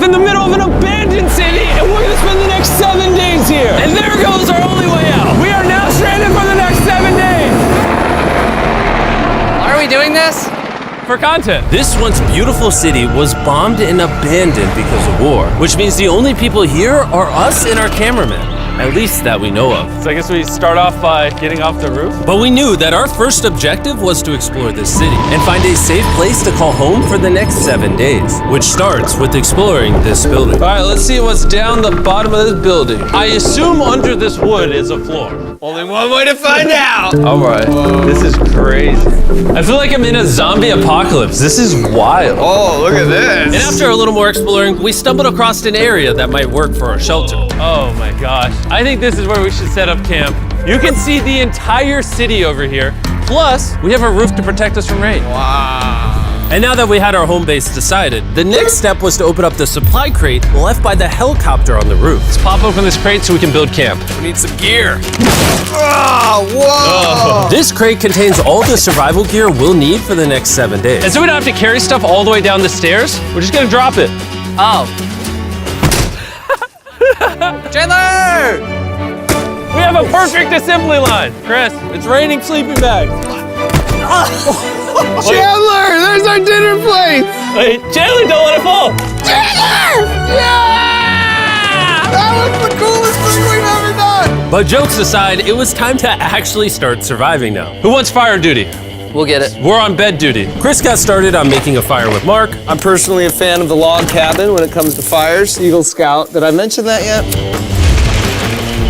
off in the middle of an abandoned city, and we're gonna spend the next 7 days here. And there goes our only way out. We are now stranded for the next 7 days. Why are we doing this? For content. This once beautiful city was bombed and abandoned because of war, which means the only people here are us and our cameraman. At least that we know of. So I guess we start off by getting off the roof. But we knew that our first objective was to explore this city and find a safe place to call home for the next 7 days, which starts with exploring this building. All right, let's see what's down the bottom of this building. I assume under this wood is a floor. Only one way to find out. All right, this is crazy. I feel like I'm in a zombie apocalypse. This is wild. Oh, look at this. And after a little more exploring, we stumbled across an area that might work for our shelter. Oh my gosh. I think this is where we should set up camp. You can see the entire city over here. Plus, we have a roof to protect us from rain. Wow. And now that we had our home base decided, the next step was to open up the supply crate left by the helicopter on the roof. Let's pop open this crate so we can build camp. We need some gear. Oh, whoa. This crate contains all the survival gear we'll need for the next 7 days. And so we don't have to carry stuff all the way down the stairs. We're just gonna drop it. Oh. Chandler! We have a perfect assembly line. Chris, it's raining sleeping bags. Chandler, there's our dinner plate. Wait, Chandler, don't let it fall. Chandler! Yeah! That was the coolest thing we've ever done. But jokes aside, it was time to actually start surviving now. Who wants fire duty? We'll get it. We're on bed duty. Chris got started on making a fire with Mark. I'm personally a fan of the log cabin when it comes to fires. Eagle Scout. Did I mention that yet?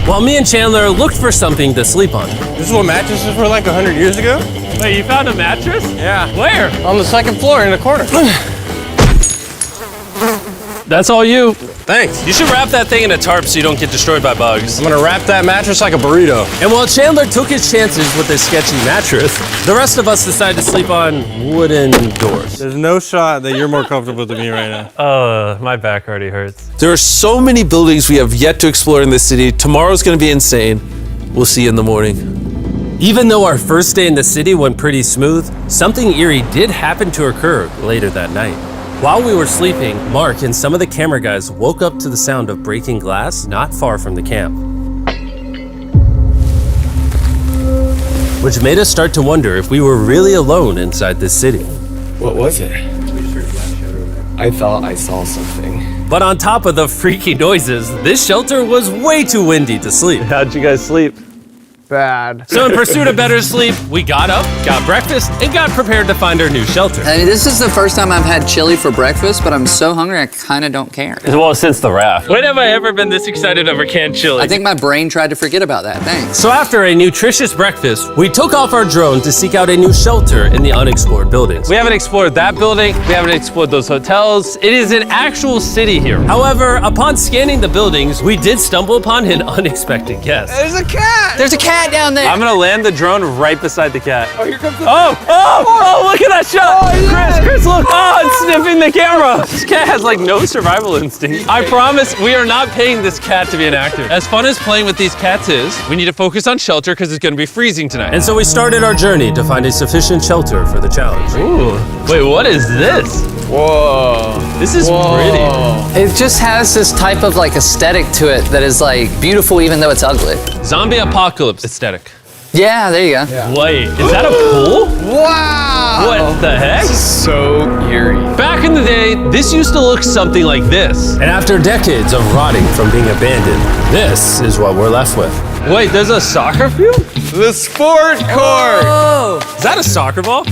While me and Chandler looked for something to sleep on. This is what mattresses were like 100 years ago? Wait, you found a mattress? Yeah. Where? On the second floor in the corner. That's all you. Thanks. You should wrap that thing in a tarp so you don't get destroyed by bugs. I'm gonna wrap that mattress like a burrito. And while Chandler took his chances with his sketchy mattress, the rest of us decided to sleep on wooden doors. There's no shot that you're more comfortable than me right now. My back already hurts. There are so many buildings we have yet to explore in this city. Tomorrow's gonna be insane. We'll see you in the morning. Even though our first day in the city went pretty smooth, something eerie did happen to occur later that night. While we were sleeping, Mark and some of the camera guys woke up to the sound of breaking glass not far from the camp, which made us start to wonder if we were really alone inside this city. What was it? I thought I saw something. But on top of the freaky noises, this shelter was way too windy to sleep. How'd you guys sleep? Bad. So in pursuit of better sleep, we got up, got breakfast, and got prepared to find our new shelter. I mean, this is the first time I've had chili for breakfast, but I'm so hungry I kind of don't care. Well, since the raft. When have I ever been this excited over canned chili? I think my brain tried to forget about that. Thanks. So after a nutritious breakfast, we took off our drone to seek out a new shelter in the unexplored buildings. We haven't explored that building. We haven't explored those hotels. It is an actual city here. However, upon scanning the buildings, we did stumble upon an unexpected guest. There's a cat! There's a cat down there! I'm gonna land the drone right beside the cat. Oh, here comes the... Oh, look at that shot! Chris, look! Oh, it's sniffing the camera! This cat has like no survival instinct. I promise we are not paying this cat to be an actor. As fun as playing with these cats is, we need to focus on shelter because it's gonna be freezing tonight. And so we started our journey to find a sufficient shelter for the challenge. Ooh, wait, what is this? Whoa. This is pretty. It just has this type of like aesthetic to it that is like beautiful even though it's ugly. Zombie apocalypse aesthetic. Yeah, there you go. Yeah. Wait, is that a pool? Wow! What the heck? So eerie. Back in the day, this used to look something like this. And after decades of rotting from being abandoned, this is what we're left with. Wait, there's a soccer field? The sport court. Is that a soccer ball?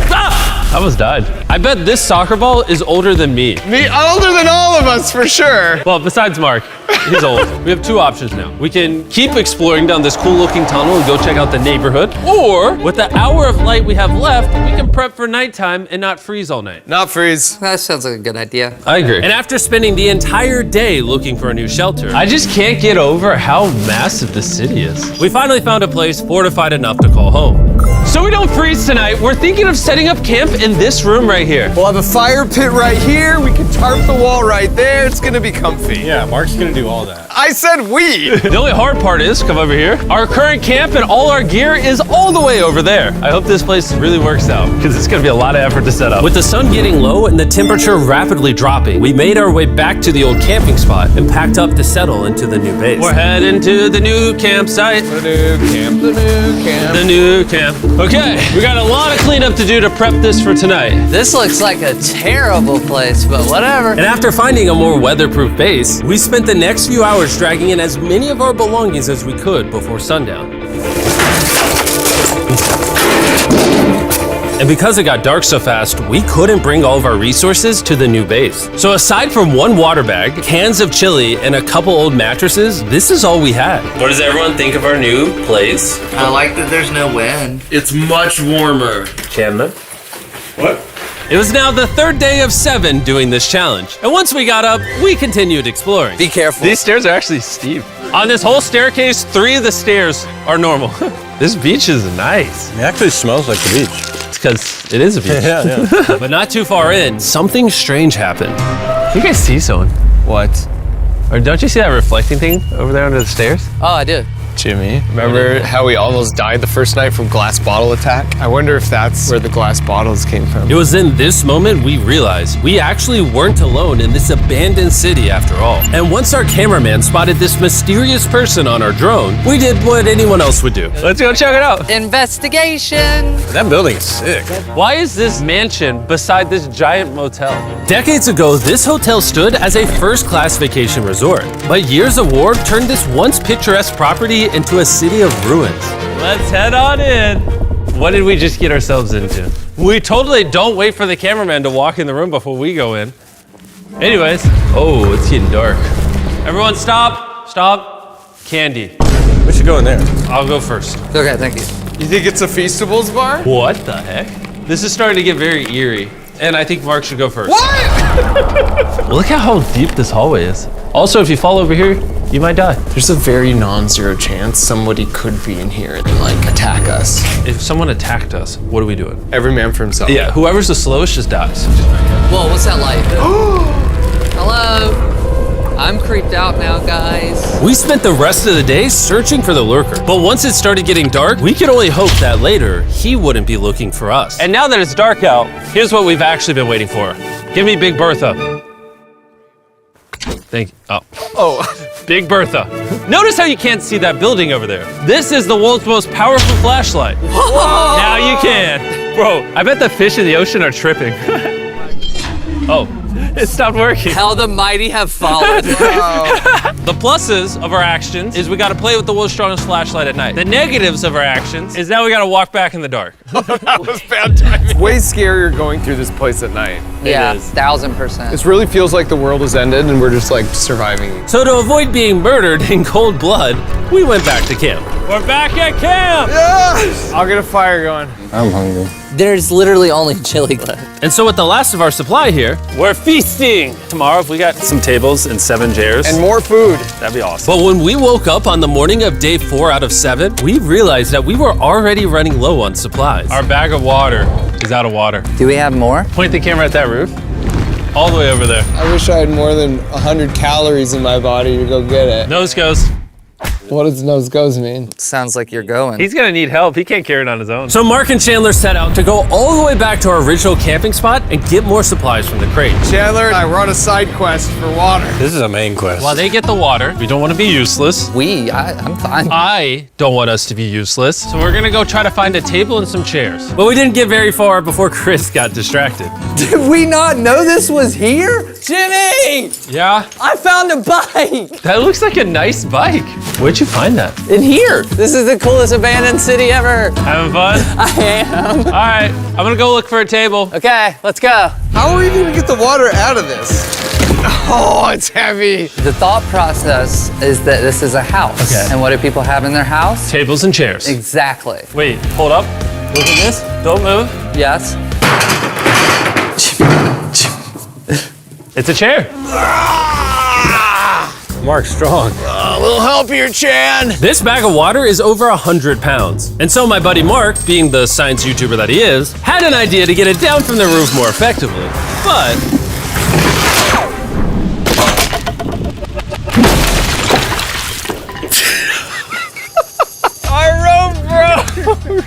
Ah! I almost died. I bet this soccer ball is older than me. Me older than all of us, for sure. Well, besides Mark, he's old. We have two options now. We can keep exploring down this cool looking tunnel and go check out the neighborhood, or with the hour of light we have left, we can prep for nighttime and not freeze all night. Not freeze. That sounds like a good idea. I agree. And after spending the entire day looking for a new shelter, I just can't get over how massive the city is. we finally found a place fortified enough to call home. So we don't freeze tonight, we're thinking of setting up camp in this room right here. We'll have a fire pit right here. We can tarp the wall right there. It's gonna be comfy. Yeah, Mark's gonna do all that. I said we. The only hard part is, come over here, our current camp and all our gear is all the way over there. I hope this place really works out, because it's gonna be a lot of effort to set up. With the sun getting low and the temperature rapidly dropping, we made our way back to the old camping spot and packed up to settle into the new base. We're heading to the new campsite. The new camp, the new camp. The new camp. Okay, we got a lot of cleanup to do to prep this for tonight. This looks like a terrible place, but whatever. And after finding a more weatherproof base, we spent the next few hours dragging in as many of our belongings as we could before sundown. And because it got dark so fast, we couldn't bring all of our resources to the new base. So aside from one water bag, cans of chili, and a couple old mattresses, this is all we had. What does everyone think of our new place? I like that there's no wind. It's much warmer. Chandler? What? It was now the third day of 7 doing this challenge. And once we got up, we continued exploring. Be careful. These stairs are actually steep. On this whole staircase, 3 of the stairs are normal. This beach is nice. It actually smells like the beach. It's because it is a beach. Yeah. But not too far in, something strange happened. You guys see someone? What? Or don't you see that reflecting thing over there under the stairs? Oh, I do. Jimmy, remember how we almost died the first night from glass bottle attack? I wonder if that's where the glass bottles came from. It was in this moment we realized we actually weren't alone in this abandoned city after all. And once our cameraman spotted this mysterious person on our drone, we did what anyone else would do. Let's go check it out. Investigation. That building is sick. Why is this mansion beside this giant motel? Decades ago, this hotel stood as a first-class vacation resort. But years of war turned this once picturesque property into a city of ruins. Let's head on in. What did we just get ourselves into? We totally don't wait for the cameraman to walk in the room before we go in. Anyways, oh, it's getting dark. Everyone stop, stop. Candy. We should go in there. I'll go first. Okay, thank you. You think it's a Feastables bar? What the heck? This is starting to get very eerie. And I think Mark should go first. What? Look at how deep this hallway is. Also, if you fall over here, you might die. There's a very non-zero chance somebody could be in here and like attack us. If someone attacked us, what are we doing? Every man for himself. Yeah, whoever's the slowest just dies. Whoa, what's that light? Hello. I'm creeped out now, guys. We spent the rest of the day searching for the lurker. But once it started getting dark, we could only hope that later he wouldn't be looking for us. And now that it's dark out, here's what we've actually been waiting for. Give me Big Bertha. Thank you. Oh, Big Bertha. Notice how you can't see that building over there. This is the world's most powerful flashlight. Whoa. Now you can. Bro, I bet the fish in the ocean are tripping. Oh, it stopped working. How the mighty have fallen. The pluses of our actions is we gotta play with the world's strongest flashlight at night. The negatives of our actions is now we gotta walk back in the dark. That was bad timing. It's way scarier going through this place at night. Yeah, is. 1000%. This really feels like the world has ended and we're just like surviving. So to avoid being murdered in cold blood, we went back to camp. We're back at camp! Yes! I'll get a fire going. I'm hungry. There's literally only chili left. And so with the last of our supply here, We're feasting! Tomorrow, if we got some tables and 7 chairs, And more food. that'd be awesome. but when we woke up on the morning of day 4 out of 7, we realized that we were already running low on supplies. Our bag of water is out of water. Do we have more? Point the camera at that roof. All the way over there. I wish I had more than 100 calories in my body to go get it. Nose goes. What does nose goes mean? Sounds like you're going. He's gonna need help. He can't carry it on his own. So Mark and Chandler set out to go all the way back to our original camping spot and get more supplies from the crate. Chandler and I were on a side quest for water. This is a main quest. While they get the water, we don't want to be useless. I'm fine. I don't want us to be useless. So we're gonna go try to find a table and some chairs. But we didn't get very far before Chris got distracted. Did we not know this was here? Jimmy! Yeah? I found a bike! That looks like a nice bike. Where'd you find that? In here. This is the coolest abandoned city ever. Having fun? I am. All right, I'm gonna go look for a table. Okay, let's go. How are we even gonna get the water out of this? Oh, it's heavy. The thought process is that this is a house. Okay. And what do people have in their house? Tables and chairs. Exactly. Wait, hold up. Look at this. Don't move. Yes. It's a chair. Mark's strong. A little help here, Chan. This bag of water is over 100 pounds. And so my buddy Mark, being the science YouTuber that he is, had an idea to get it down from the roof more effectively. But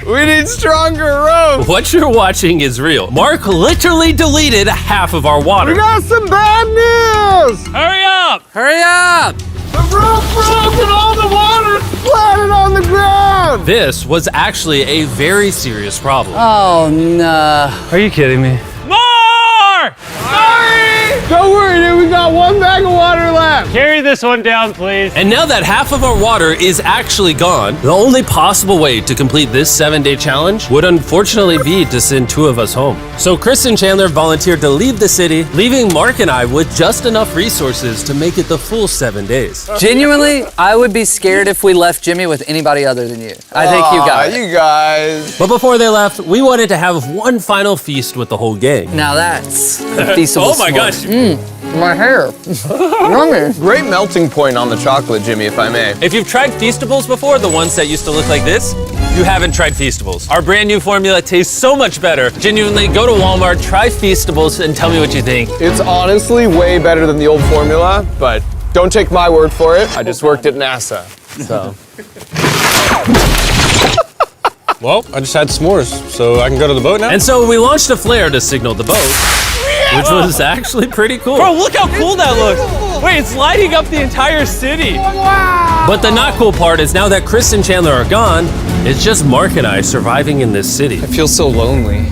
We need stronger rope. what you're watching is real. Mark literally deleted half of our water. Got some bad news. Hurry up! Hurry up! The rope broke and all the water splattered on the ground. This was actually a very serious problem. Oh, no. Are you kidding me? More! Sorry. Don't worry, dude. We got one bag of water left. Carry this one down, please. And now that half of our water is actually gone, the only possible way to complete this 7-day challenge would unfortunately be to send 2 of us home. So Chris and Chandler volunteered to leave the city, leaving Mark and I with just enough resources to make it the full 7 days. Genuinely, I would be scared if we left Jimmy with anybody other than you. I think you got it. You guys. But before they left, we wanted to have one final feast with the whole gang. Now that's a feastable Oh my s'more. gosh. My hair. Yummy. Great melting point on the chocolate, Jimmy, if I may. If you've tried Feastables before, the ones that used to look like this, you haven't tried Feastables. Our brand new formula tastes so much better. Genuinely, go to Walmart, try Feastables, and tell me what you think. It's honestly way better than the old formula, but don't take my word for it. I just worked at NASA, so. Well, I just had s'mores, so I can go to the boat now? And so we launched a flare to signal the boat, which was actually pretty cool. Bro, look how cool that looks. Wait, it's lighting up the entire city. But the not cool part is now that Chris and Chandler are gone, it's just Mark and I surviving in this city. I feel so lonely.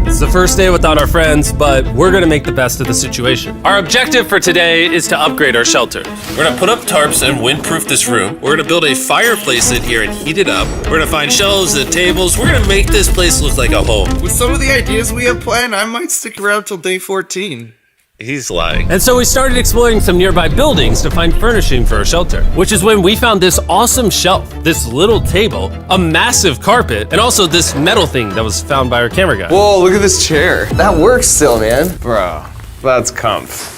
It's the first day without our friends, but we're gonna make the best of the situation. Our objective for today is to upgrade our shelter. We're gonna put up tarps and windproof this room. We're gonna build a fireplace in here and heat it up. We're gonna find shelves and tables. We're gonna make this place look like a home. With some of the ideas we have planned, I might stick around till day 14. He's lying. And so we started exploring some nearby buildings to find furnishing for our shelter, which is when we found this awesome shelf, this little table, a massive carpet, and also this metal thing that was found by our camera guy. Whoa, look at this chair. That works still, man. Bro, that's comf.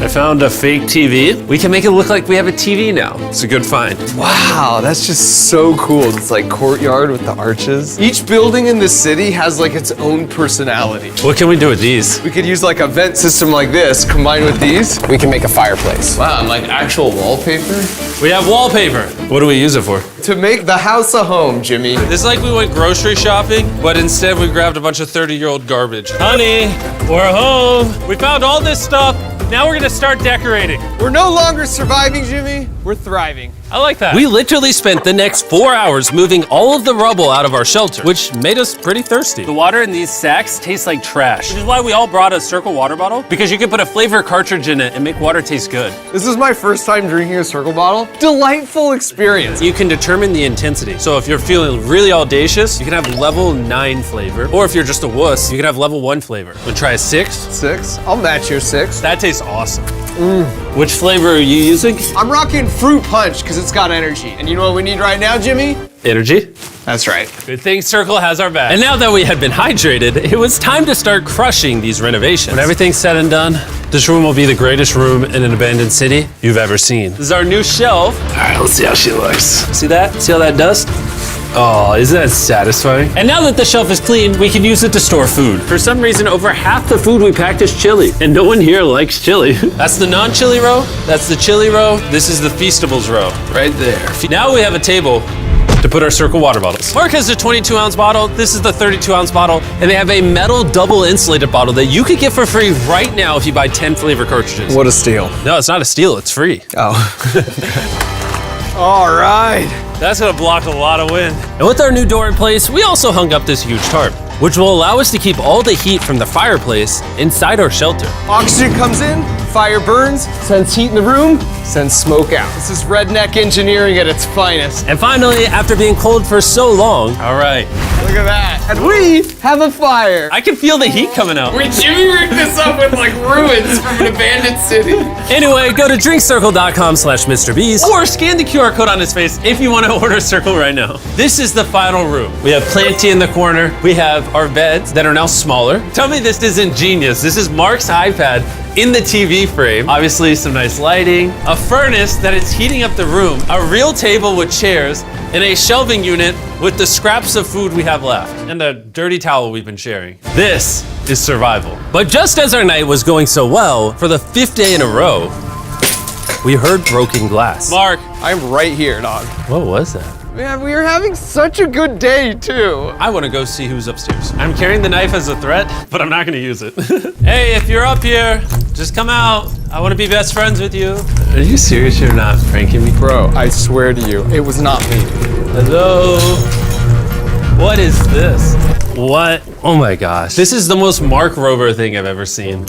I found a fake TV. We can make it look like we have a TV now. It's a good find. Wow, that's just so cool. It's like courtyard with the arches. Each building in this city has like its own personality. What can we do with these? We could use like a vent system like this, combined with these. We can make a fireplace. Wow, and like actual wallpaper? We have wallpaper. What do we use it for? To make the house a home, Jimmy. It's like we went grocery shopping, but instead we grabbed a bunch of 30-year-old garbage. Honey, we're home. We found all this stuff. Now we're gonna start decorating. We're no longer surviving, Jimmy. We're thriving. I like that. We literally spent the next 4 hours moving all of the rubble out of our shelter, which made us pretty thirsty. The water in these sacks tastes like trash, which is why we all brought a Circle water bottle, because you can put a flavor cartridge in it and make water taste good. This is my first time drinking a Circle bottle. Delightful experience. You can determine the intensity. So if you're feeling really audacious, you can have level 9 flavor. Or if you're just a wuss, you can have level 1 flavor. Wanna try a 6? 6? I'll match your 6. That tastes awesome. Which flavor are you using? I'm rocking Fruit Punch because it's got energy. And you know what we need right now, Jimmy? Energy. That's right. Good thing Circle has our back. And now that we had been hydrated, it was time to start crushing these renovations. When everything's said and done, this room will be the greatest room in an abandoned city you've ever seen. This is our new shelf. All right, let's see how she looks. See that? See all that dust? Oh, isn't that satisfying? And now that the shelf is clean, we can use it to store food. For some reason, over half the food we packed is chili, and no one here likes chili. That's the non-chili row, that's the chili row, this is the Feastables row, right there. Now we have a table to put our Circle water bottles. Mark has a 22-ounce bottle, this is the 32-ounce bottle, and they have a metal double insulated bottle that you could get for free right now if you buy 10 flavor cartridges. What a steal. No, it's not a steal, it's free. Oh. All right. That's gonna block a lot of wind. And with our new door in place, we also hung up this huge tarp, which will allow us to keep all the heat from the fireplace inside our shelter. Oxygen comes in, fire burns, sends heat in the room, sends smoke out. This is redneck engineering at its finest. And finally, after being cold for so long, all right, Look at that. And we have a fire. I can feel the heat coming out. Wait, Jimmy rigged this up with like ruins from an abandoned city. Anyway, go to drinkcircle.com/MrBeast. Or scan the QR code on his face if you want to order Circle right now. This is the final room. We have Planty in the corner. We have our beds that are now smaller. Tell me this isn't genius. This is Mark's iPad in the TV frame. Obviously some nice lighting, a furnace that is heating up the room, a real table with chairs, and a shelving unit with the scraps of food we have left, and a dirty towel we've been sharing. This is survival. But just as our night was going so well, for the 5th day in a row, we heard broken glass. Mark, I'm right here, dog. What was that? Man, we are having such a good day, too. I want to go see who's upstairs. I'm carrying the knife as a threat, but I'm not going to use it. Hey, if you're up here, just come out. I want to be best friends with you. Are you serious you're not pranking me? Bro, I swear to you, it was not me. Hello? What is this? What? Oh my gosh. This is the most Mark Rover thing I've ever seen.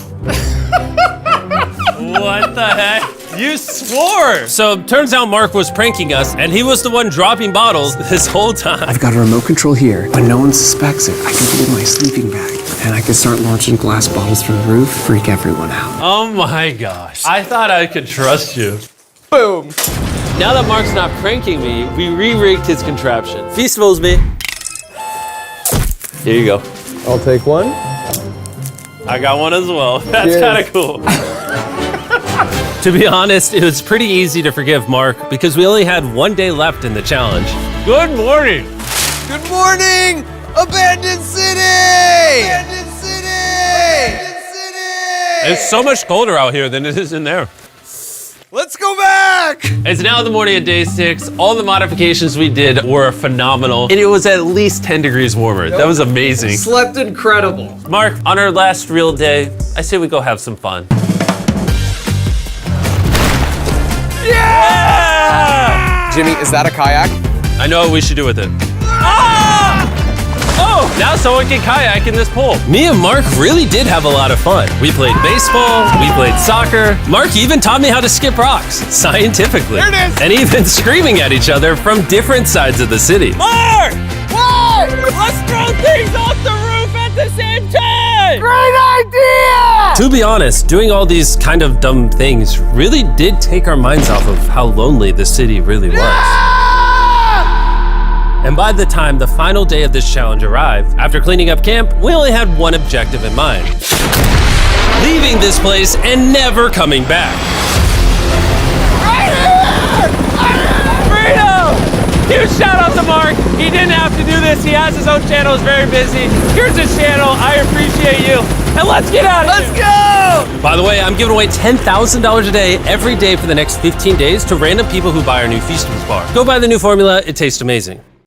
What the heck? You swore! So turns out Mark was pranking us, and he was the one dropping bottles this whole time. I've got a remote control here. When no one suspects it, I can put it in my sleeping bag. And I can start launching glass bottles from the roof, freak everyone out. Oh my gosh. I thought I could trust you. Boom. Now that Mark's not pranking me, we re-rigged his contraption. Feastables me. Here you go. I'll take one. I got one as well. That's Cheers. kind of cool. To be honest, it was pretty easy to forgive Mark because we only had 1 day left in the challenge. Good morning. Good morning, Abandoned City! Abandoned City! Abandoned City! It's so much colder out here than it is in there. Let's go back! It's now the morning of day 6. All the modifications we did were phenomenal, and it was at least 10 degrees warmer. That was amazing. Slept incredible. Mark, on our last real day, I say we go have some fun. Yeah! Jimmy, is that a kayak? I know what we should do with it. Ah! Oh, now someone can kayak in this pool. Me and Mark really did have a lot of fun. We played baseball, we played soccer. Mark even taught me how to skip rocks, scientifically. There it is. And even screaming at each other from different sides of the city. Mark! What? Let's throw things off the roof at the same time! Great idea! To be honest, doing all these kind of dumb things really did take our minds off of how lonely the city really was. And by the time the final day of this challenge arrived, after cleaning up camp, we only had one objective in mind. Leaving this place and never coming back. Freedom! Huge shout out to Mark. He didn't have to do this. He has his own channel, he's very busy. Here's his channel, I appreciate you. And let's get out of here. Let's go! By the way, I'm giving away $10,000 a day every day for the next 15 days to random people who buy our new Feastables bar. Go buy the new formula, it tastes amazing.